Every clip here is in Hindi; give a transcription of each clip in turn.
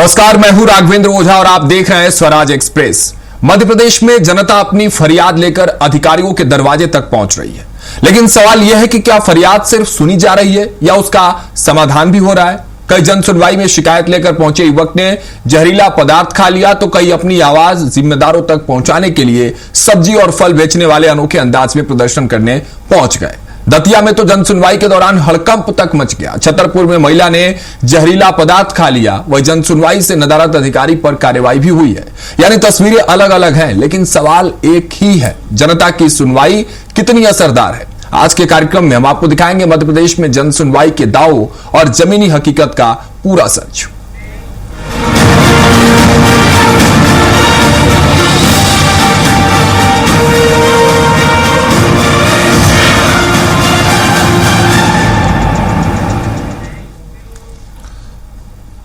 नमस्कार, मैं हूं राघवेंद्र ओझा और आप देख रहे हैं स्वराज एक्सप्रेस। मध्य प्रदेश में जनता अपनी फरियाद लेकर अधिकारियों के दरवाजे तक पहुंच रही है, लेकिन सवाल यह है कि क्या फरियाद सिर्फ सुनी जा रही है या उसका समाधान भी हो रहा है। कई जन सुनवाई में शिकायत लेकर पहुंचे युवक ने जहरीला पदार्थ खा लिया, तो कई अपनी आवाज जिम्मेदारों तक पहुंचाने के लिए सब्जी और फल बेचने वाले अनोखे अंदाज में प्रदर्शन करने पहुंच गए। दतिया में तो जन सुनवाई के दौरान हड़कंप तक मच गया। छतरपुर में महिला ने जहरीला पदार्थ खा लिया, वह जन सुनवाई से नदारद अधिकारी पर कार्रवाई भी हुई है। यानी तस्वीरें अलग अलग हैं, लेकिन सवाल एक ही है, जनता की सुनवाई कितनी असरदार है। आज के कार्यक्रम में हम आपको दिखाएंगे मध्य प्रदेश में जन सुनवाई के दावों और जमीनी हकीकत का पूरा सच।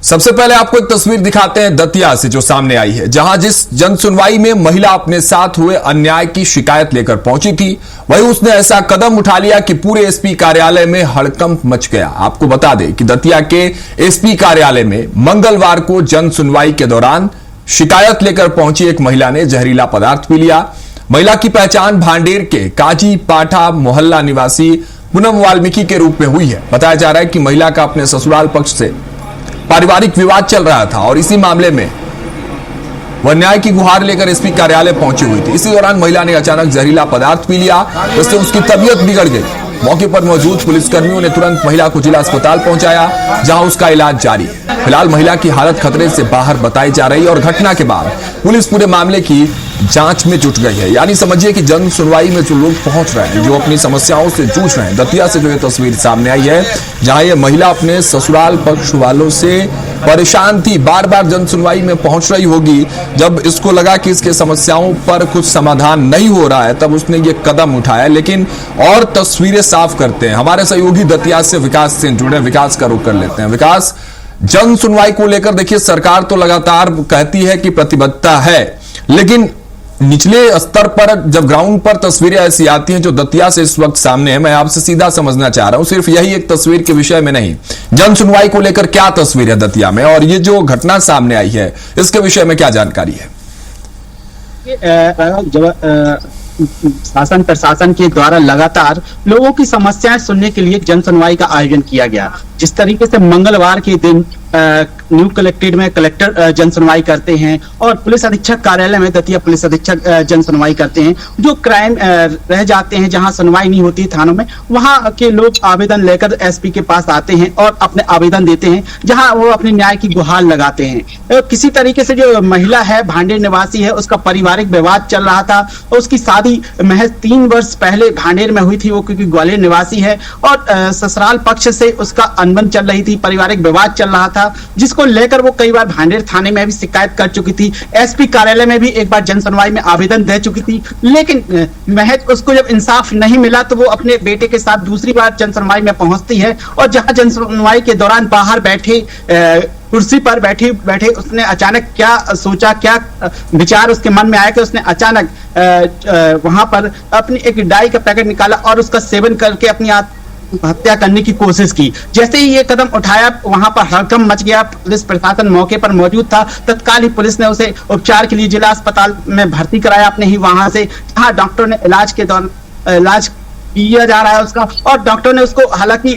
सबसे पहले आपको एक तस्वीर दिखाते हैं दतिया से जो सामने आई है, जहां जिस जन सुनवाई में महिला अपने साथ हुए अन्याय की शिकायत लेकर पहुंची थी, वहीं उसने ऐसा कदम उठा लिया कि पूरे एसपी कार्यालय में हड़कंप मच गया। आपको बता दें कि दतिया के एसपी कार्यालय में मंगलवार को जन सुनवाई के दौरान शिकायत लेकर पहुंची एक महिला ने जहरीला पदार्थ पी लिया। महिला की पहचान भांडेर के काजी पाठा मोहल्ला निवासी पूनम वाल्मीकि के रूप में हुई है। बताया जा रहा है कि महिला का अपने ससुराल पक्ष से पारिवारिक विवाद चल रहा था और इसी मामले में वह न्याय की गुहार लेकर एसपी कार्यालय पहुंची हुई थी। इसी दौरान महिला ने अचानक जहरीला पदार्थ पी लिया, जिससे उसकी तबीयत बिगड़ गई। मौके पर मौजूद पुलिसकर्मियों ने तुरंत महिला को जिला अस्पताल पहुंचाया, जहां उसका इलाज जारी है। फिलहाल महिला की हालत खतरे से बाहर बताई जा रही है और घटना के बाद पुलिस पूरे मामले की जांच में जुट गई है। यानी समझिए कि जन सुनवाई में जो लोग पहुंच रहे हैं, जो अपनी समस्याओं से जूझ रहे हैं। दतिया से जो ये तस्वीर सामने आई है, जहां ये महिला अपने ससुराल पक्ष वालों से परेशान थी, बार बार जन सुनवाई में पहुंच रही होगी। जब इसको लगा कि इसके समस्याओं पर कुछ समाधान नहीं हो रहा है, तब उसने ये कदम उठाया। लेकिन और तस्वीरें साफ करते हैं हमारे सहयोगी दतिया से विकास से जुड़े। विकास का रुख कर लेते हैं। विकास, जन सुनवाई को लेकर देखिए, सरकार तो लगातार कहती है कि प्रतिबद्धता है, लेकिन निचले स्तर पर जब ग्राउंड पर तस्वीरें ऐसी आती हैं जो दतिया से इस वक्त सामने है, मैं आपसे सीधा समझना चाह रहा हूं, सिर्फ यही एक तस्वीर के विषय में नहीं, जन सुनवाई को लेकर क्या तस्वीर है दतिया में, और ये जो घटना सामने आई है इसके विषय में क्या जानकारी है? शासन प्रशासन के द्वारा लगातार लोगों की समस्याएं सुनने के लिए जन सुनवाई का आयोजन किया गया। जिस तरीके से मंगलवार के दिन न्यू कलेक्ट्रेट में कलेक्टर जन सुनवाई करते हैं और पुलिस अधीक्षक कार्यालय में दतिया पुलिस अधीक्षक जन सुनवाई करते हैं। जो क्राइम रह जाते हैं, जहां सुनवाई नहीं होती थानों में, वहां के लोग आवेदन लेकर एसपी के पास आते हैं और अपने आवेदन देते हैं, जहां वो अपने न्याय की गुहार लगाते हैं। किसी तरीके से जो महिला है, भांडेर निवासी है, उसका पारिवारिक विवाद चल रहा था और उसकी शादी महज 3 वर्ष पहले भांडेर में हुई थी। वो क्योंकि ग्वालियर निवासी है और ससुराल पक्ष से उसका अनबन चल रही थी, पारिवारिक विवाद चल रहा था, जिसको लेकर वो कई बार भांडेर थाने में भी शिकायत कर चुकी थी। एसपी कार्यालय में भी एक बार जन सुनवाई में आवेदन दे चुकी थी, लेकिन महज उसको जब इंसाफ नहीं मिला तो वो अपने बेटे के साथ दूसरी बार जन सुनवाई में पहुंचती है और जहां जन सुनवाई के दौरान बाहर बैठे कुर्सी पर बैठे उसने अचानक क्या सोचा, क्या विचार उसके मन में आया कि उसने अचानक वहां पर अपनी एक डाई का पैकेट निकाला और उसका सेवन करके अपनी हत्या करने की कोशिश की। जैसे ही ये कदम उठाया, वहां पर हड़कंप मच गया। पुलिस प्रशासन मौके पर मौजूद था। तत्काल ही पुलिस ने उसे उपचार के लिए जिला अस्पताल में भर्ती कराया अपने ही वहां से, जहां डॉक्टर ने इलाज के दौरान इलाज किया जा रहा है उसका, और डॉक्टर ने उसको हालांकि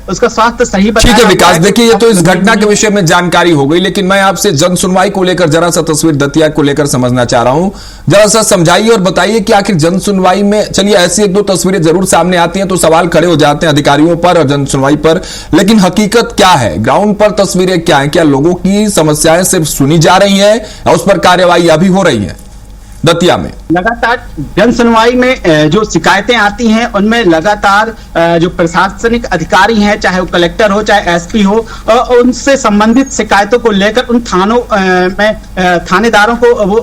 उसका स्वास्थ्य सही बताया। ठीक है विकास, देखिए ये तो इस घटना के विषय में जानकारी हो गई, लेकिन मैं आपसे जन सुनवाई को लेकर जरा सा तस्वीर दतिया को लेकर समझना चाह रहा हूं। जरा सा समझाइए और बताइए कि आखिर जन सुनवाई में, चलिए ऐसी 1-2 तस्वीरें जरूर सामने आती हैं तो सवाल खड़े हो जाते हैं अधिकारियों पर और जन सुनवाई पर, लेकिन हकीकत क्या है, ग्राउंड पर तस्वीरें क्या है? क्या लोगों की समस्याएं सिर्फ सुनी जा रही है या उस पर कार्यवाही अभी हो रही है दतिया में? लगातार जन सुनवाई में जो शिकायतें आती हैं उनमें लगातार जो प्रशासनिक अधिकारी हैं, चाहे वो कलेक्टर हो चाहे एसपी हो, उनसे संबंधित शिकायतों को लेकर उन थानों में थानेदारों को वो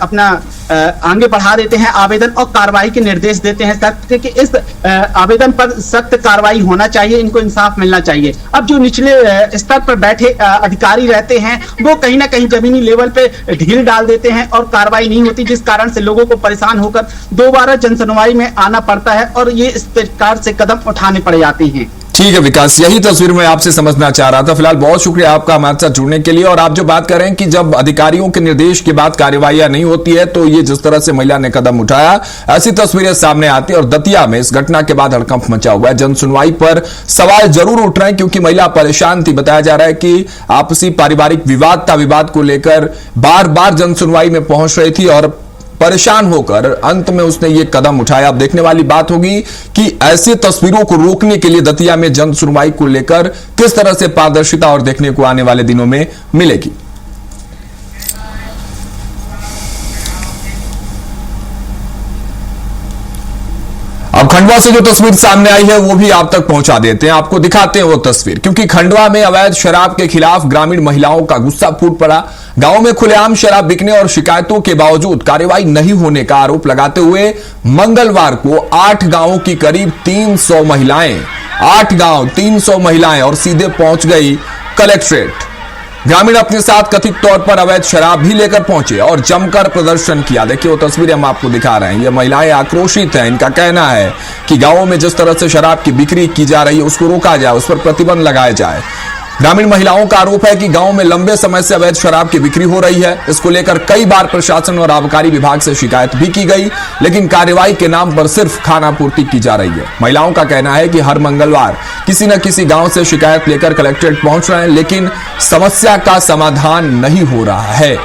अपना आगे बढ़ा देते हैं आवेदन और कार्रवाई के निर्देश देते हैं सख्त कि इस आवेदन पर सख्त कार्रवाई होना चाहिए, इनको इंसाफ मिलना चाहिए। अब जो निचले स्तर पर बैठे अधिकारी रहते हैं वो कहीं ना कहीं जमीनी लेवल पे ढील डाल देते हैं और कार्रवाई नहीं होती, जिस कारण से लोगों को परेशान होकर दोबारा जन सुनवाई में आना पड़ता है और ये इस प्रकार से कदम उठाने पड़ जाते हैं। ठीक है विकास, यही तस्वीर मैं आपसे समझना चाह रहा था। फिलहाल बहुत शुक्रिया आपका हमारे साथ जुड़ने के लिए। और आप जो बात कर रहे हैं कि जब अधिकारियों के निर्देश के बाद कार्यवाही नहीं होती है तो ये जिस तरह से महिला ने कदम उठाया, ऐसी तस्वीरें सामने आती है। और दतिया में इस घटना के बाद हड़कंप मचा हुआ है। जन सुनवाई पर सवाल जरूर उठ रहे हैं क्योंकि महिला परेशान थी। बताया जा रहा है कि आपसी पारिवारिक विवाद था, विवाद को लेकर बार बार जन सुनवाई में पहुंच रही थी और परेशान होकर अंत में उसने ये कदम उठाया। अब देखने वाली बात होगी कि ऐसी तस्वीरों को रोकने के लिए दतिया में जन सुनवाई को लेकर किस तरह से पारदर्शिता और देखने को आने वाले दिनों में मिलेगी। अब खंडवा से जो तस्वीर सामने आई है वो भी आप तक पहुंचा देते हैं, आपको दिखाते हैं वो तस्वीर। क्योंकि खंडवा में अवैध शराब के खिलाफ ग्रामीण महिलाओं का गुस्सा फूट पड़ा। गांव में खुलेआम शराब बिकने और शिकायतों के बावजूद कार्रवाई नहीं होने का आरोप लगाते हुए मंगलवार को 8 गांवों की करीब 300 महिलाएं, 8 गांव 300 महिलाएं और सीधे पहुंच गई कलेक्ट्रेट। ग्रामीण अपने साथ कथित तौर पर अवैध शराब भी लेकर पहुंचे और जमकर प्रदर्शन किया। देखिए वो तस्वीरें हम आपको दिखा रहे हैं। ये महिलाएं आक्रोशित हैं। इनका कहना है कि गांवों में जिस तरह से शराब की बिक्री की जा रही है उसको रोका जाए, उस पर प्रतिबंध लगाया जाए। ग्रामीण महिलाओं का आरोप है कि गांव में लंबे समय से अवैध शराब की बिक्री हो रही है। इसको लेकर कई बार प्रशासन और आबकारी विभाग से शिकायत भी की गई, लेकिन कार्रवाई के नाम पर सिर्फ खानापूर्ति की जा रही है। महिलाओं का कहना है कि हर मंगलवार किसी न किसी गांव से शिकायत लेकर कलेक्ट्रेट पहुंच रहे हैं, लेकिन समस्या का समाधान नहीं हो रहा है।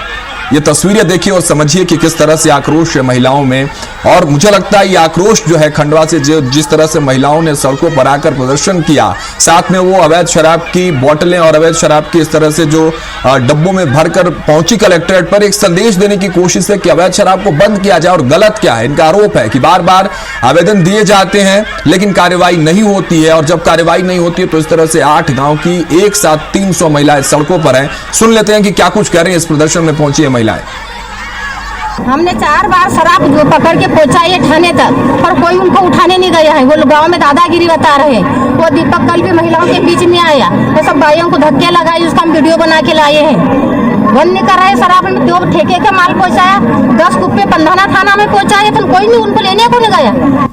ये तस्वीरें देखिए और समझिए कि किस तरह से आक्रोश है महिलाओं में। और मुझे लगता है ये आक्रोश जो है खंडवा से जिस तरह से महिलाओं ने सड़कों पर आकर प्रदर्शन किया, साथ में वो अवैध शराब की बोतलें और अवैध शराब की इस तरह से जो डब्बों में भरकर पहुंची कलेक्ट्रेट पर, एक संदेश देने की कोशिश है कि अवैध शराब को बंद किया जाए। और गलत क्या है, इनका आरोप है कि बार बार आवेदन दिए जाते हैं लेकिन कार्रवाई नहीं होती है। और जब कार्रवाई नहीं होती है तो इस तरह से 8 गांव की एक साथ 300 महिलाएं सड़कों पर हैं। सुन लेते हैं कि क्या कुछ कह रही है इस प्रदर्शन में पहुंची है महिलाएं। हमने 4 बार शराब पकड़ के पहुंचाई थाने तक, पर कोई उनको उठाने नहीं गया है। वो लोग गाँव में दादागिरी बता रहे हैं। वो दीपक कल भी महिलाओं के बीच में आया, वो सब भाइयों को धक्के लगाए, उसका हम वीडियो बना के लाए हैं। बंद नहीं कर रहे शराब में, जो ठेके के माल पहुंचाया 10 कुप्पे पंधाना थाना में पहुंचाए थे, कोई नहीं उनको लेने को नहीं गया।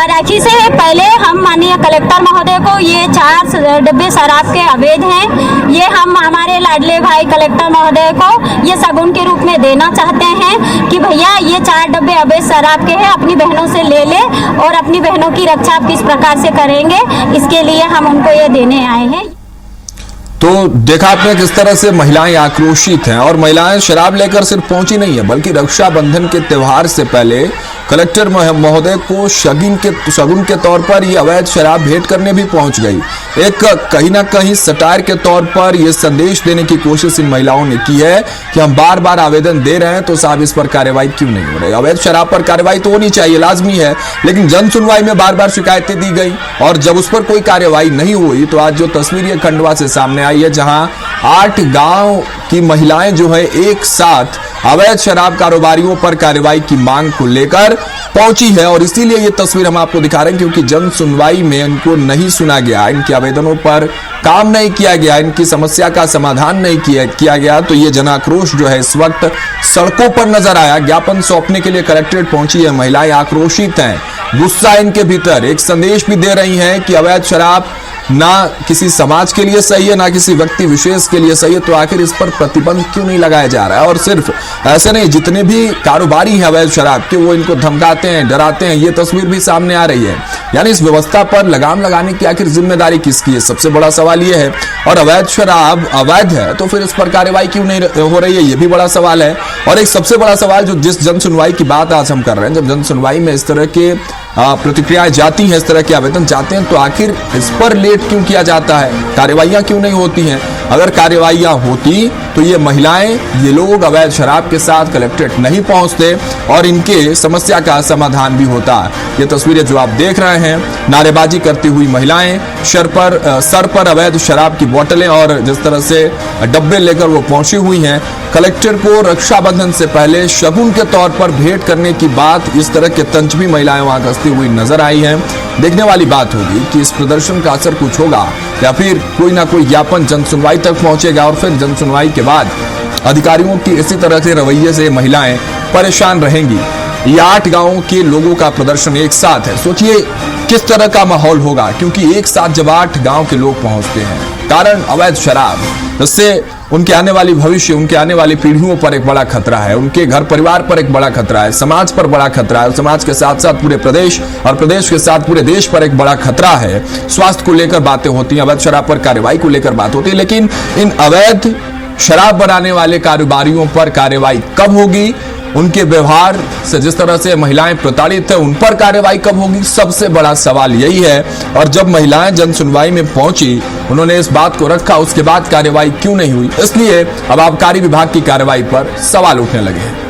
रांची से पहले हम माननीय कलेक्टर महोदय को ये 4 डब्बे शराब के अवैध हैं, ये हम हमारे लाडले भाई कलेक्टर महोदय को ये सगुन के रूप में देना चाहते हैं कि भैया ये 4 डब्बे अवैध शराब के हैं, अपनी बहनों से ले ले और अपनी बहनों की रक्षा आप किस प्रकार से करेंगे, इसके लिए हम उनको ये देने आए हैं। तो देखा आपने किस तरह से महिलाएं आक्रोशित हैं। और महिलाएं शराब लेकर सिर्फ पहुंची नहीं है बल्कि रक्षाबंधन के त्योहार से पहले कलेक्टर महोदय को शगुन के तौर पर ये अवैध शराब भेंट करने भी पहुंच गई। एक कहीं ना कहीं सटायर के तौर पर यह संदेश देने की कोशिश इन महिलाओं ने की है कि हम बार बार आवेदन दे रहे हैं तो साहब इस पर कार्रवाई क्यों नहीं हो रही। अवैध शराब पर कार्रवाई तो होनी चाहिए, लाजमी है, लेकिन जन सुनवाई में बार बार शिकायतें दी गई और जब उस पर कोई कार्रवाई नहीं हुई तो आज जो तस्वीर ये खंडवा से सामने आई है जहां 8 गांव की महिलाएं जो है एक साथ अवैध शराब कारोबारियों पर कार्रवाई की मांग को लेकर पहुंची है। और इसीलिए ये तस्वीर हम आपको दिखा रहे हैं क्योंकि जन सुनवाई में इनको नहीं सुना गया, इनके आवेदनों पर काम नहीं किया गया, इनकी समस्या का समाधान नहीं किया गया। तो ये जनाक्रोश जो है इस वक्त सड़कों पर नजर आया। ज्ञापन सौंपने के लिए कलेक्ट्रेट पहुंची है महिलाएं, आक्रोशित हैं, गुस्सा इनके भीतर, एक संदेश भी दे रही हैं कि अवैध शराब ना किसी समाज के लिए सही है ना किसी व्यक्ति विशेष के लिए सही है, तो आखिर इस पर प्रतिबंध क्यों नहीं लगाया जा रहा है। और सिर्फ ऐसे नहीं, जितने भी कारोबारी हैं अवैध शराब के वो इनको धमकाते हैं, डराते हैं, ये तस्वीर भी सामने आ रही है। यानी इस व्यवस्था पर लगाम लगाने की आखिर जिम्मेदारी किसकी है, सबसे बड़ा सवाल ये है। और अवैध शराब अवैध है तो फिर इस पर कार्रवाई क्यों नहीं हो रही है, ये भी बड़ा सवाल है। और एक सबसे बड़ा सवाल जो जिस जन सुनवाई की बात आज हम कर रहे हैं, जब जन सुनवाई में इस तरह के प्रतिक्रियाएं जाती हैं, इस तरह के आवेदन जाते हैं, तो आखिर इस पर लेट क्यों किया जाता है, कार्रवाइयां क्यों नहीं होती हैं। अगर कार्रवाइयां होती तो ये महिलाएं, ये लोग अवैध शराब के साथ कलेक्ट्रेट नहीं पहुंचते और इनके समस्या का समाधान भी होता। ये तस्वीरें जो आप देख रहे हैं, नारेबाजी करती हुई महिलाएं, सर पर अवैध शराब की बोतलें और जिस तरह से डब्बे लेकर वो पहुंची हुई हैं। कलेक्टर को रक्षाबंधन से पहले शगुन के तौर पर भेंट करने की बात, इस तरह के तंज भी महिलाएं वहां कसती हुई नजर आई हैं। देखने वाली बात होगी कि इस प्रदर्शन का असर कुछ होगा या फिर कोई ना कोई ज्ञापन जन सुनवाई तक पहुंचेगा और फिर जन सुनवाई के बाद अधिकारियों की इसी तरह के रवैये से महिलाएं परेशान रहेंगी। ये 8 गांवों के लोगों का प्रदर्शन एक साथ है। सोचिए किस तरह का माहौल होगा, क्योंकि एक साथ जब 8 गांव के लोग पहुंचते हैं, कारण अवैध शराब, जिससे उनके आने वाली भविष्य, उनके आने वाली पीढ़ियों पर एक बड़ा खतरा है, उनके घर परिवार पर एक बड़ा खतरा है, समाज पर बड़ा खतरा है, समाज के साथ साथ पूरे प्रदेश और प्रदेश के साथ पूरे देश पर एक बड़ा खतरा है। स्वास्थ्य को लेकर बातें होती हैं, अवैध शराब पर कार्रवाई को लेकर बात होती है, लेकिन इन अवैध शराब बनाने वाले कारोबारियों पर कार्रवाई कब होगी, उनके व्यवहार से जिस तरह से महिलाएं प्रताड़ित है उन पर कार्रवाई कब होगी, सबसे बड़ा सवाल यही है। और जब महिलाएं जन सुनवाई में पहुंची, उन्होंने इस बात को रखा, उसके बाद कार्रवाई क्यों नहीं हुई, इसलिए अब आबकारी विभाग की कार्रवाई पर सवाल उठने लगे हैं।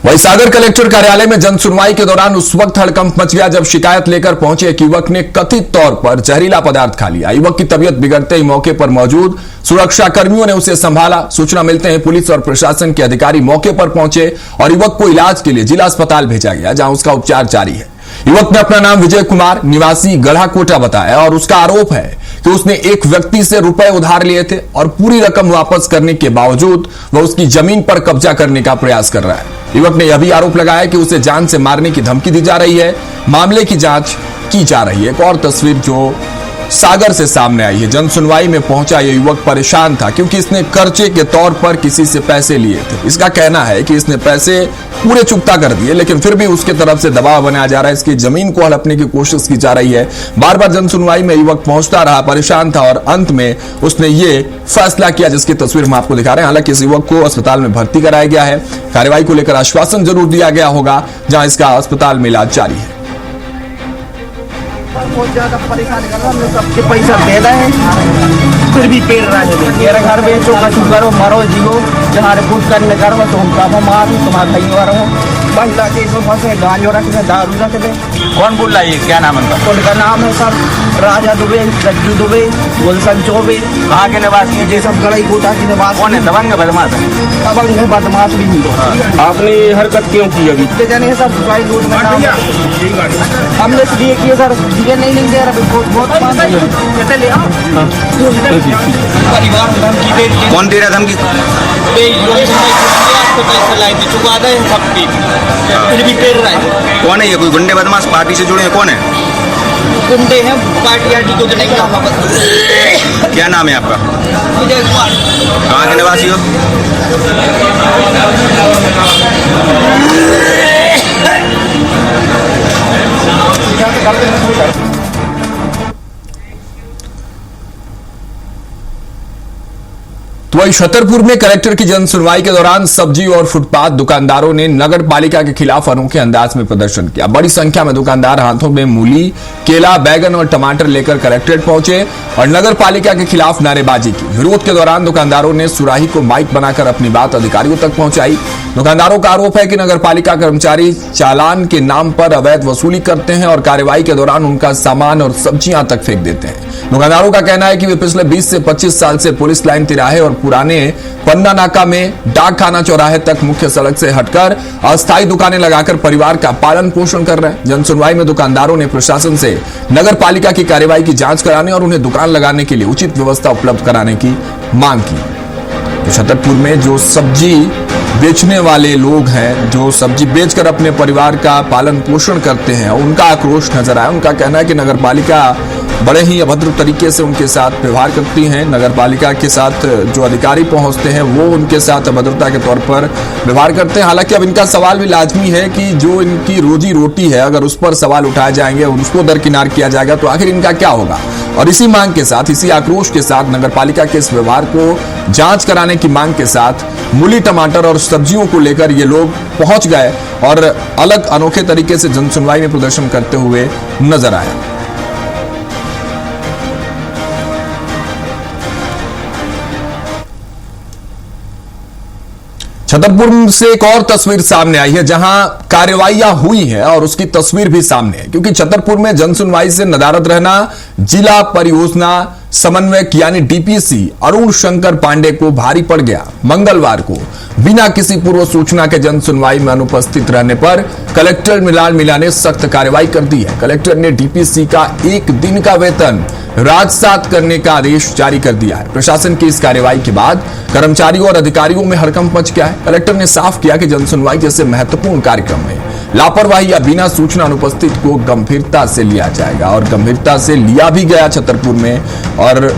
वहीं सागर कलेक्टर कार्यालय में जन सुनवाई के दौरान उस वक्त हड़कंप मच गया जब शिकायत लेकर पहुंचे एक युवक ने कथित तौर पर जहरीला पदार्थ खा लिया। युवक की तबीयत बिगड़ते ही मौके पर मौजूद सुरक्षा कर्मियों ने उसे संभाला। सूचना मिलते ही पुलिस और प्रशासन के अधिकारी मौके पर पहुंचे और युवक को इलाज के लिए जिला अस्पताल भेजा गया, जहां उसका उपचार जारी है। युवक ने अपना नाम विजय कुमार निवासी गढ़ाकोटा बताया और उसका आरोप है कि उसने एक व्यक्ति से रुपए उधार लिए थे और पूरी रकम वापस करने के बावजूद वह उसकी जमीन पर कब्जा करने का प्रयास कर रहा है। युवक ने यह भी आरोप लगाया कि उसे जान से मारने की धमकी दी जा रही है। मामले की जांच की जा रही है। एक और तस्वीर जो सागर से सामने आई है, जन सुनवाई में पहुंचा यह युवक परेशान था क्योंकि इसने कर्जे के तौर पर किसी से पैसे लिए थे। इसका कहना है कि इसने पैसे पूरे चुकता कर दिए, लेकिन फिर भी उसके तरफ से दबाव बनाया जा रहा है, इसकी जमीन को हड़पने की कोशिश की जा रही है। बार बार जन सुनवाई में युवक पहुंचता रहा, परेशान था और अंत में उसने ये फैसला किया जिसकी तस्वीर हम आपको दिखा रहे हैं। हालांकि इस युवक को अस्पताल में भर्ती कराया गया है। कार्रवाई को लेकर आश्वासन जरूर दिया गया होगा, जहां इसका अस्पताल में इलाज जारी है। बहुत ज्यादा परेशान कर रहा, हम लोग सबके पैसा दे रहे हैं, फिर भी पेड़ रहा है। मेरा घर बेचो, कछु करो, मरो जियो, तुम्हारे कुछ करने करो तो हम कामों मारो, तुम्हारा कहीं और हो। महिला के इसमें फंसे, गांजो रख दे, दारू रख दे। कौन बोल रहा है, क्या नाम है उनका? उनका नाम है सर राजा दुबे, रज्जू दुबे, गुलशन चौबे। कहाँ के निवासी है? ये सब गड़ई कोटा के निवासी। कौन है? दबंग बदमाश है? दबंग है, बदमाश भी नहीं। आपने ये हरकत क्यों की अभी? जाने सर लूट में हमने इसलिए किए सर, ये नहीं दे रहा, बहुत परिवार धमकी दे। कौन दे रहा धमकी? पैसा लाए थे, चुका दे सबकी, फिर भी पेड़ रहा है। कौन है ये? कोई गुंडे बदमाश पार्टी से जुड़े हैं? कौन है? गुंडे हैं, पार्टी आर्टी को नहीं काम। क्या नाम है आपका? विजय कुमार। कहाँ के निवासी हो? तो वही छतरपुर में कलेक्टर की जन सुनवाई के दौरान सब्जी और फुटपाथ दुकानदारों ने नगर पालिका के खिलाफ अनोखे अंदाज में प्रदर्शन किया। बड़ी संख्या में दुकानदार हाथों में मूली, केला, बैगन और टमाटर लेकर कलेक्ट्रेट पहुंचे और नगर पालिका के खिलाफ नारेबाजी की। विरोध के दौरान दुकानदारों ने सुराही को माइक बनाकर अपनी बात अधिकारियों तक पहुंचाई। दुकानदारों का आरोप है कि नगर पालिका कर्मचारी चालान के नाम पर अवैध वसूली करते हैं और कार्रवाई के दौरान उनका सामान और सब्जियां तक फेंक देते हैं। दुकानदारों का कहना है कि वे पिछले 20 से 25 साल से पुलिस लाइन तिराहे और पुराने पन्ना नाका में डाक खाना चौराहे तक मुख्य सड़क से हटकर अस्थायी दुकानें लगाकर परिवार का पालन पोषण कर रहे हैं। जन सुनवाई में दुकानदारों ने प्रशासन से नगर पालिका की कार्रवाई की जांच कराने और उन्हें दुकान लगाने के लिए उचित व्यवस्था उपलब्ध कराने की मांग की। तो छतरपुर में जो सब्जी बेचने वाले लोग हैं, जो सब्जी बेचकर अपने परिवार का पालन पोषण करते हैं, उनका आक्रोश नजर आया। उनका कहना है कि नगर पालिका बड़े ही अभद्र तरीके से उनके साथ व्यवहार करती हैं। नगर पालिका के साथ जो अधिकारी पहुंचते हैं वो उनके साथ अभद्रता के तौर पर व्यवहार करते हैं। हालांकि अब इनका सवाल भी लाजमी है कि जो इनकी रोजी रोटी है, अगर उस पर सवाल उठाए जाएंगे और उसको दरकिनार किया जाएगा तो आखिर इनका क्या होगा। और इसी मांग के साथ, इसी आक्रोश के साथ नगर पालिका के इस व्यवहार को जांच कराने की मांग के साथ मूली, टमाटर और सब्जियों को लेकर ये लोग पहुंच गए और अलग अनोखे तरीके से जन सुनवाई में प्रदर्शन करते हुए नजर आए। छतरपुर से एक और तस्वीर सामने आई है जहां कार्रवाइयां हुई है और उसकी तस्वीर भी सामने है, क्योंकि छतरपुर में जन सुनवाई से नदारद रहना जिला परियोजना समन्वयक यानी डीपीसी अरुण शंकर पांडे को भारी पड़ गया। मंगलवार को बिना किसी पूर्व सूचना के जन सुनवाई में अनुपस्थित रहने पर कलेक्टर मिलान मीणा ने सख्त कार्रवाई कर दी है। कलेक्टर ने डीपीसी का 1 दिन का वेतन राजसात करने का आदेश जारी कर दिया है। प्रशासन की इस कार्रवाई के बाद कर्मचारियों और अधिकारियों में हड़कंप मच गया है। कलेक्टर ने साफ किया कि जनसुनवाई जैसे महत्वपूर्ण कार्यक्रम में लापरवाही या बिना सूचना अनुपस्थित को गंभीरता से लिया जाएगा और गंभीरता से लिया भी गया छतरपुर में और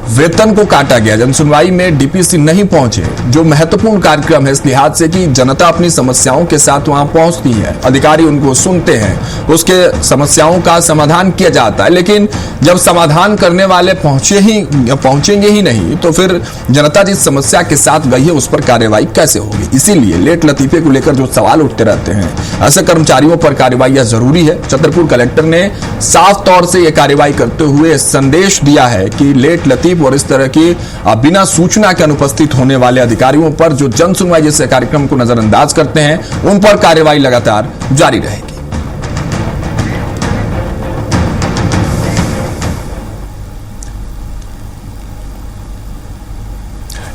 वेतन को काटा गया। जनसुनवाई में डीपीसी नहीं पहुंचे, जो महत्वपूर्ण कार्यक्रम है इस लिहाज से कि जनता अपनी समस्याओं के साथ वहां पहुंचती है, अधिकारी उनको सुनते हैं, उसके समस्याओं का समाधान किया जाता है। लेकिन जब समाधान करने वाले पहुंचेंगे ही नहीं तो फिर जनता जिस समस्या के साथ गई है उस पर कार्रवाई कैसे होगी। इसीलिए लेट लतीफे को लेकर जो सवाल उठते रहते हैं, ऐसे कर्मचारियों पर कार्रवाई जरूरी है। छतरपुर कलेक्टर ने साफ तौर से यह कार्रवाई करते हुए संदेश दिया है कि लेट लतीफ और इस तरह की बिना सूचना के अनुपस्थित होने वाले अधिकारियों पर जो जन सुनवाई जैसे कार्यक्रम को नजरअंदाज करते हैं उन पर कार्रवाई लगातार जारी रहेगी।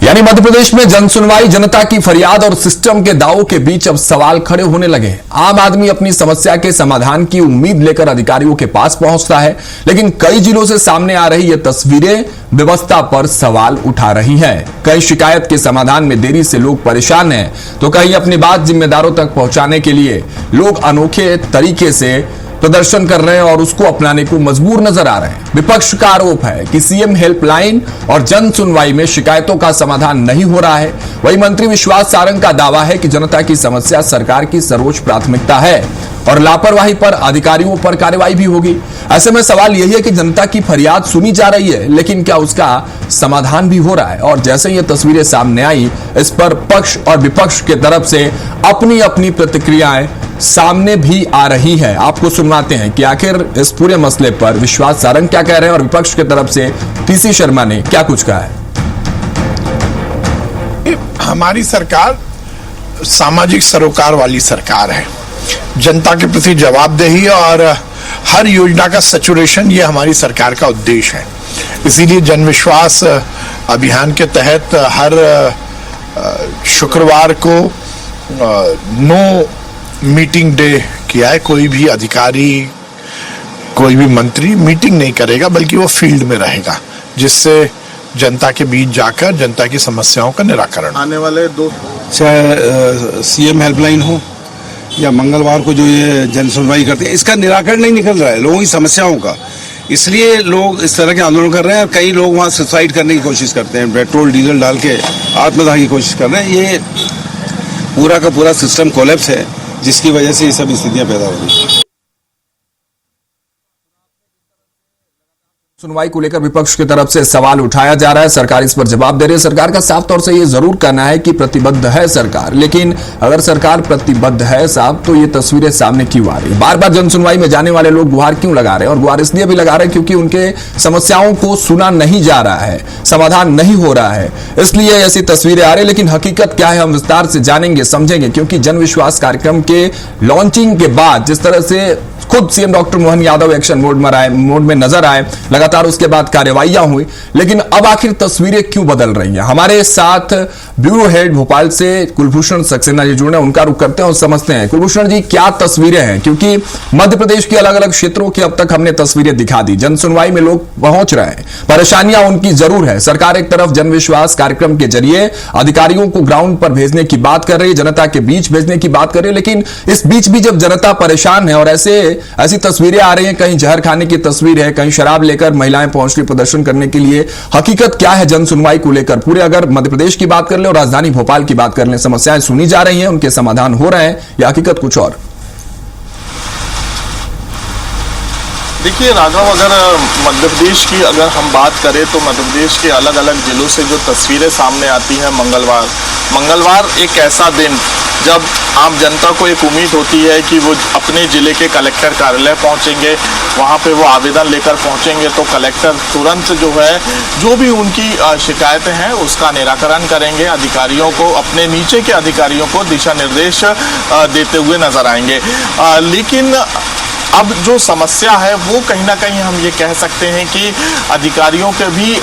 यानी मध्य प्रदेश में जनसुनवाई, जनता की फरियाद और सिस्टम के दावों के बीच अब सवाल खड़े होने लगे हैं। आम आदमी अपनी समस्या के समाधान की उम्मीद लेकर अधिकारियों के पास पहुंचता है, लेकिन कई जिलों से सामने आ रही ये तस्वीरें व्यवस्था पर सवाल उठा रही हैं। कई शिकायत के समाधान में देरी से लोग परेशान हैं, तो कहीं अपनी बात जिम्मेदारों तक पहुंचाने के लिए लोग अनोखे तरीके से प्रदर्शन कर रहे हैं और उसको अपनाने को मजबूर नजर आ रहे हैं। विपक्ष का आरोप है कि सीएम हेल्पलाइन और जन सुनवाई में शिकायतों का समाधान नहीं हो रहा है। वहीं मंत्री विश्वास सारंग का दावा है कि जनता की समस्या सरकार की सर्वोच्च प्राथमिकता है और लापरवाही पर अधिकारियों पर कार्रवाई भी होगी। ऐसे में सवाल यही है कि जनता की फरियाद सुनी जा रही है, लेकिन क्या उसका समाधान भी हो रहा है। और जैसे ये तस्वीरें सामने आई, इस पर पक्ष और विपक्ष के तरफ से अपनी अपनी प्रतिक्रियाएं सामने भी आ रही है। आपको सुनवाते हैं कि आखिर इस पूरे मसले पर विश्वास सारंग क्या कह रहे हैं और विपक्ष की तरफ से पीसी शर्मा ने क्या कुछ कहा है। हमारी सरकार सामाजिक सरोकार वाली सरकार है। जनता के प्रति जवाबदेही और हर योजना का सचुरेशन ये हमारी सरकार का उद्देश्य है। इसीलिए जन विश्वास अभियान के तहत हर शुक्रवार को नो मीटिंग डे किया है। कोई भी अधिकारी, कोई भी मंत्री मीटिंग नहीं करेगा, बल्कि वो फील्ड में रहेगा, जिससे जनता के बीच जाकर जनता की समस्याओं का निराकरण। आने वाले चाहे सीएम हेल्पलाइन हो या मंगलवार को जो ये जन सुनवाई करते हैं, इसका निराकरण नहीं निकल रहा है लोगों की समस्याओं का। इसलिए लोग इस तरह के आंदोलन कर रहे हैं। कई लोग वहाँ सुसाइड करने की कोशिश करते हैं, पेट्रोल डीजल डाल के आत्मदाह की कोशिश कर रहे हैं। ये पूरा का पूरा सिस्टम कोलैप्स है, जिसकी वजह से ये सब स्थितियां पैदा हो रही हैं। सुनवाई को लेकर विपक्ष की तरफ से सवाल उठाया जा रहा है, सरकार इस पर जवाब दे रही है। सरकार का साफ तौर से ये जरूर कहना है कि प्रतिबद्ध है सरकार, लेकिन अगर सरकार प्रतिबद्ध है साहब तो ये तस्वीरें सामने क्यों आ रही है। बार बार जन सुनवाई में जाने वाले लोग गुहार क्यों लगा रहे हैं, और गुहार इसलिए भी लगा रहे हैं क्योंकि उनके समस्याओं को सुना नहीं जा रहा है, समाधान नहीं हो रहा है, इसलिए ऐसी तस्वीरें आ रही है। लेकिन हकीकत क्या है हम विस्तार से जानेंगे, समझेंगे, क्योंकि जन विश्वास कार्यक्रम के लॉन्चिंग के बाद जिस तरह से खुद CM doctor Mohan Yadav action mode में नजर आए, लगातार उसके बाद कार्रवाइयां हुई, लेकिन अब आखिर तस्वीरें क्यों बदल रही हैं। हमारे साथ ब्यूरो हेड भोपाल से कुलभूषण सक्सेना जी जुड़े, उनका रुख करते हैं और समझते हैं। कुलभूषण जी, क्या तस्वीरें हैं, क्योंकि मध्य प्रदेश के अलग अलग क्षेत्रों की अब तक हमने तस्वीरें दिखा दी, जन सुनवाई में लोग पहुंच रहे हैं, परेशानियां उनकी जरूर है। सरकार एक तरफ जन विश्वास कार्यक्रम के जरिए अधिकारियों को ग्राउंड पर भेजने की बात कर रही है, जनता के बीच भेजने की बात कर रही है, लेकिन इस बीच भी जब जनता परेशान है और ऐसी तस्वीरें आ रही हैं, कहीं जहर खाने की तस्वीर है, कहीं शराब लेकर महिलाएं पहुंच रही प्रदर्शन करने के लिए, हकीकत क्या है जन सुनवाई को लेकर। पूरे अगर मध्य प्रदेश की बात कर ले और राजधानी भोपाल की बात कर ले, समस्याएं सुनी जा रही हैं, उनके समाधान हो रहे हैं, या हकीकत कुछ और। देखिए राघव, अगर मध्य प्रदेश की अगर हम बात करें तो मध्य प्रदेश के अलग अलग जिलों से जो तस्वीरें सामने आती हैं, मंगलवार एक ऐसा दिन जब आम जनता को एक उम्मीद होती है कि वो अपने जिले के कलेक्टर कार्यालय पहुंचेंगे, वहां पे वो आवेदन लेकर पहुंचेंगे तो कलेक्टर तुरंत जो है जो भी उनकी शिकायतें हैं उसका निराकरण करेंगे, अधिकारियों को, अपने नीचे के अधिकारियों को दिशा निर्देश देते हुए नजर आएंगे। लेकिन अब जो समस्या है वो कहीं ना कहीं हम ये कह सकते हैं कि अधिकारियों के भी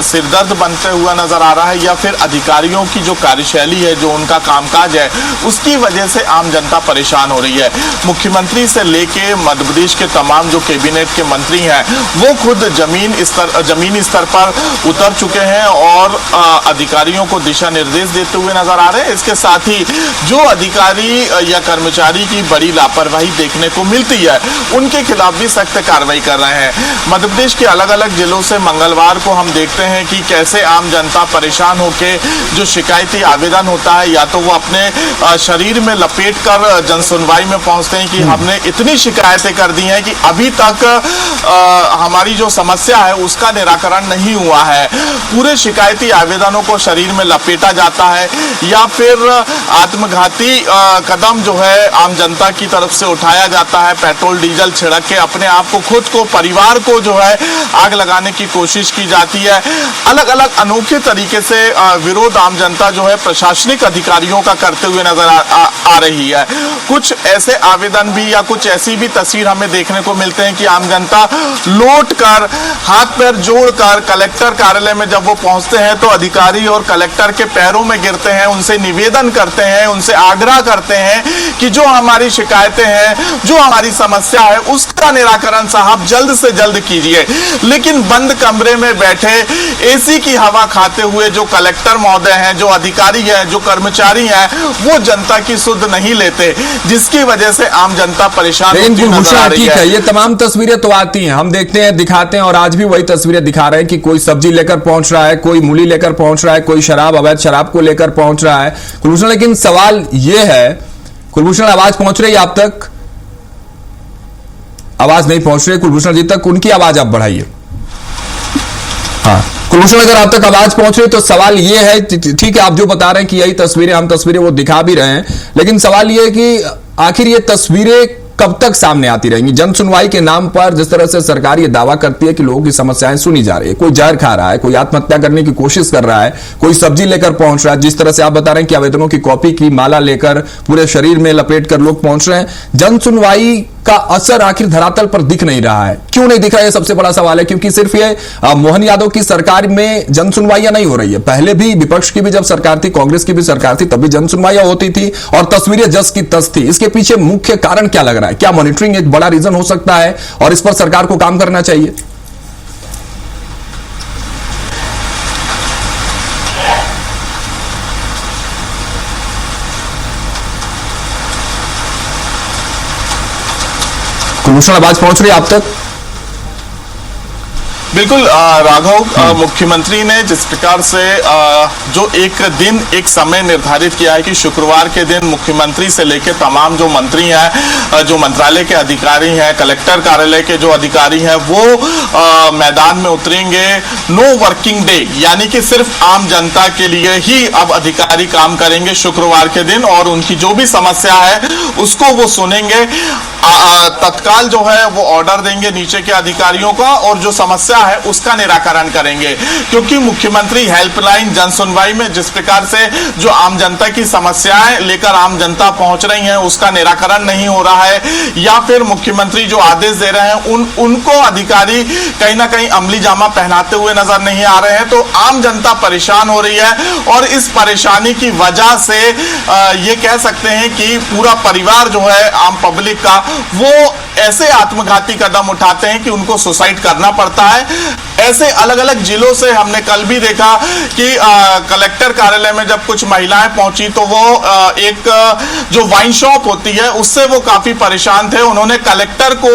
सिरदर्द बनते हुआ नजर आ रहा है, या फिर अधिकारियों की जो कार्यशैली है, जो उनका कामकाज है, उसकी वजह से आम जनता परेशान हो रही है। मुख्यमंत्री से लेके मध्य प्रदेश के तमाम जो कैबिनेट के मंत्री हैं वो खुद जमीनी स्तर पर उतर चुके हैं और अधिकारियों को दिशा निर्देश देते हुए नजर आ रहे हैं। इसके साथ ही जो अधिकारी या कर्मचारी की बड़ी लापरवाही देखने को मिलती है उनके खिलाफ भी सख्त कार्रवाई कर रहे हैं। मध्य प्रदेश के अलग अलग जिलों से मंगलवार को हम देखते हैं कि कैसे आम जनता परेशान होकर जो शिकायती आवेदन होता है या तो वो अपने शरीर में लपेट कर जनसुनवाई में पहुंचते हैं कि हमने इतनी शिकायतें कर दी हैं कि अभी तक हमारी जो समस्या है उसका निराकरण नहीं हुआ है। पूरे शिकायती आवेदनों को शरीर में लपेटा जाता है या फिर आत्मघाती कदम जो है आम जनता की तरफ से उठाया जाता है। पेट्रोल डीजल छिड़क के अपने आप को, खुद को, परिवार को जो है आग लगाने की कोशिश की जाती है। अलग अलग अनोखे तरीके से विरोध आम जनता जो है प्रशासनिक अधिकारियों का करते हुए नजर आ रही है। कुछ ऐसे आवेदन भी या कुछ ऐसी भी तस्वीर हमें देखने को मिलते हैं कि आम जनता लौट कर, हाथ पैर जोड़कर कलेक्टर कार्यालय में जब वो पहुंचते हैं तो अधिकारी और कलेक्टर के पैरों में गिरते हैं, उनसे निवेदन करते हैं, उनसे आग्रह करते हैं कि जो हमारी शिकायतें हैं, जो हमारी समस्या है उसका निराकरण साहब जल्द से जल्द कीजिए। लेकिन बंद कमरे में बैठे एसी की हवा खाते हुए जो कलेक्टर महोदय हैं, जो अधिकारी हैं, जो कर्मचारी हैं, वो जनता की सुध नहीं लेते, जिसकी वजह से आम जनता परेशान होती नजर आ रही है। ये तमाम तस्वीरें तो आती हैं, हम देखते हैं, दिखाते हैं, और आज भी वही तस्वीरें दिखा रहे हैं कि कोई सब्जी लेकर पहुंच रहा है, कोई मूली लेकर पहुंच रहा है, कोई शराब, अवैध शराब को लेकर पहुंच रहा है। कुलभूषण, लेकिन सवाल यह है, कुलभूषण आवाज पहुंच रही है आप तक? आवाज नहीं पहुंच रही कुलभूषण जी तक, उनकी आवाज आप बढ़ाइए। हाँ कुलभूषण, अगर आप तक आवाज पहुंच रही तो सवाल यह है, ठीक है आप जो बता रहे हैं कि यही तस्वीरें, हम तस्वीरें वो दिखा भी रहे हैं, लेकिन सवाल यह है कि आखिर ये तस्वीरें कब तक सामने आती रहेंगी? जन सुनवाई के नाम पर जिस तरह से सरकार ये दावा करती है कि लोगों की समस्याएं सुनी जा रही है, कोई जहर खा रहा है, कोई आत्महत्या करने की कोशिश कर रहा है, कोई सब्जी लेकर पहुंच रहा है, जिस तरह से आप बता रहे हैं कि आवेदनों की कॉपी की माला लेकर पूरे शरीर में लपेट कर लोग पहुंच रहे हैं, जन सुनवाई का असर आखिर धरातल पर दिख नहीं रहा है। क्यों नहीं दिख रहा है, सबसे बड़ा सवाल है। क्योंकि सिर्फ ये मोहन यादव की सरकार में जन सुनवाइयां नहीं हो रही है, पहले भी विपक्ष की भी जब सरकार थी, कांग्रेस की भी सरकार थी, तब भी जन सुनवाइयां होती थी और तस्वीरें जस की तस थी। इसके पीछे मुख्य कारण क्या लग रहा है? क्या मॉनिटरिंग एक बड़ा रीजन हो सकता है और इस पर सरकार को काम करना चाहिए? कुलभूषण आवाज पहुंच रही है आप तक? बिल्कुल राघव, मुख्यमंत्री ने जिस प्रकार से जो एक दिन, एक समय निर्धारित किया है कि शुक्रवार के दिन मुख्यमंत्री से लेकर तमाम जो मंत्री हैं, जो मंत्रालय के अधिकारी हैं, कलेक्टर कार्यालय के जो अधिकारी हैं, वो मैदान में उतरेंगे। नो वर्किंग डे, यानी कि सिर्फ आम जनता के लिए ही अब अधिकारी काम करेंगे शुक्रवार के दिन, और उनकी जो भी समस्या है उसको वो सुनेंगे। तत्काल जो है वो ऑर्डर देंगे नीचे के अधिकारियों का और जो समस्या है उसका निराकरण करेंगे। क्योंकि मुख्यमंत्री हेल्पलाइन जन सुनवाई में जिस प्रकार से जो आम जनता की समस्याएं लेकर आम जनता पहुंच रही हैं उसका निराकरण नहीं हो रहा है, या फिर मुख्यमंत्री जो आदेश दे रहे हैं उनको अधिकारी कहीं ना कहीं अमली जामा पहनाते हुए नजर नहीं आ रहे हैं, तो आम जनता परेशान हो रही है। और इस परेशानी की वजह से ये कह सकते हैं कि पूरा परिवार जो है आम पब्लिक का, वो ऐसे आत्मघाती कदम उठाते हैं कि उनको सुसाइड करना पड़ता है। ऐसे अलग अलग जिलों से हमने कल भी देखा कि कलेक्टर कार्यालय में जब कुछ महिलाएं पहुंची तो वो एक जो वाइन शॉप होती है उससे वो काफी परेशान थे। उन्होंने कलेक्टर को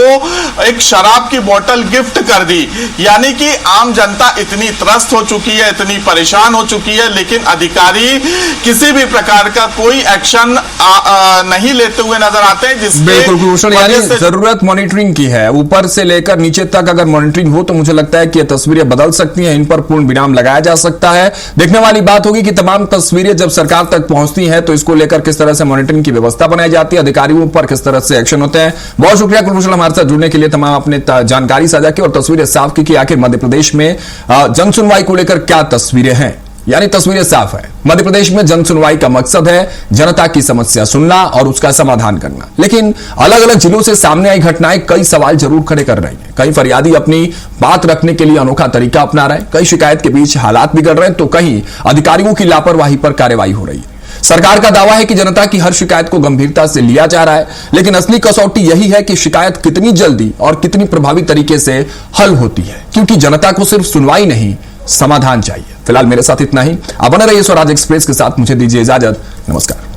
एक शराब की बोतल गिफ्ट कर दी। यानी कि आम जनता इतनी त्रस्त हो चुकी है, इतनी परेशान हो चुकी है, लेकिन अधिकारी किसी भी प्रकार का कोई एक्शन नहीं लेते हुए नजर आते हैं। बिल्कुल, यानी जरूरत मॉनिटरिंग की है, ऊपर से लेकर नीचे तक अगर मॉनिटरिंग हो तो मुझे लगता है कि ये तस्वीरें बदल सकती हैं, इन पर पूर्ण विराम लगाया जा सकता है। देखने वाली बात होगी कि तमाम तस्वीरें जब सरकार तक पहुंचती हैं तो इसको लेकर किस तरह से मॉनिटरिंग की व्यवस्था बनाई जाती है, अधिकारियों पर किस तरह से एक्शन होते हैं। बहुत शुक्रिया कुलभूषण हमारे साथ जुड़ने के लिए, तमाम अपने जानकारी साझा की और तस्वीरें साफ की कि आखिर मध्य प्रदेश में जन सुनवाई को लेकर क्या तस्वीरें हैं। यानी तस्वीरें साफ है। मध्य प्रदेश में जन सुनवाई का मकसद है जनता की समस्या सुनना और उसका समाधान करना। लेकिन अलग अलग जिलों से सामने आई घटनाएं कई सवाल जरूर खड़े कर रही हैं। कई फरियादी अपनी बात रखने के लिए अनोखा तरीका अपना रहे हैं, कई शिकायत के बीच हालात बिगड़ रहे हैं, तो कहीं अधिकारियों की लापरवाही पर कार्रवाई हो रही है। सरकार का दावा है कि जनता की हर शिकायत को गंभीरता से लिया जा रहा है, लेकिन असली कसौटी यही है कि शिकायत कितनी जल्दी और कितनी प्रभावी तरीके से हल होती है, क्योंकि जनता को सिर्फ सुनवाई नहीं, समाधान चाहिए। फिलहाल मेरे साथ इतना ही। आप बने रहिए स्वराज एक्सप्रेस के साथ। मुझे दीजिए इजाजत। नमस्कार।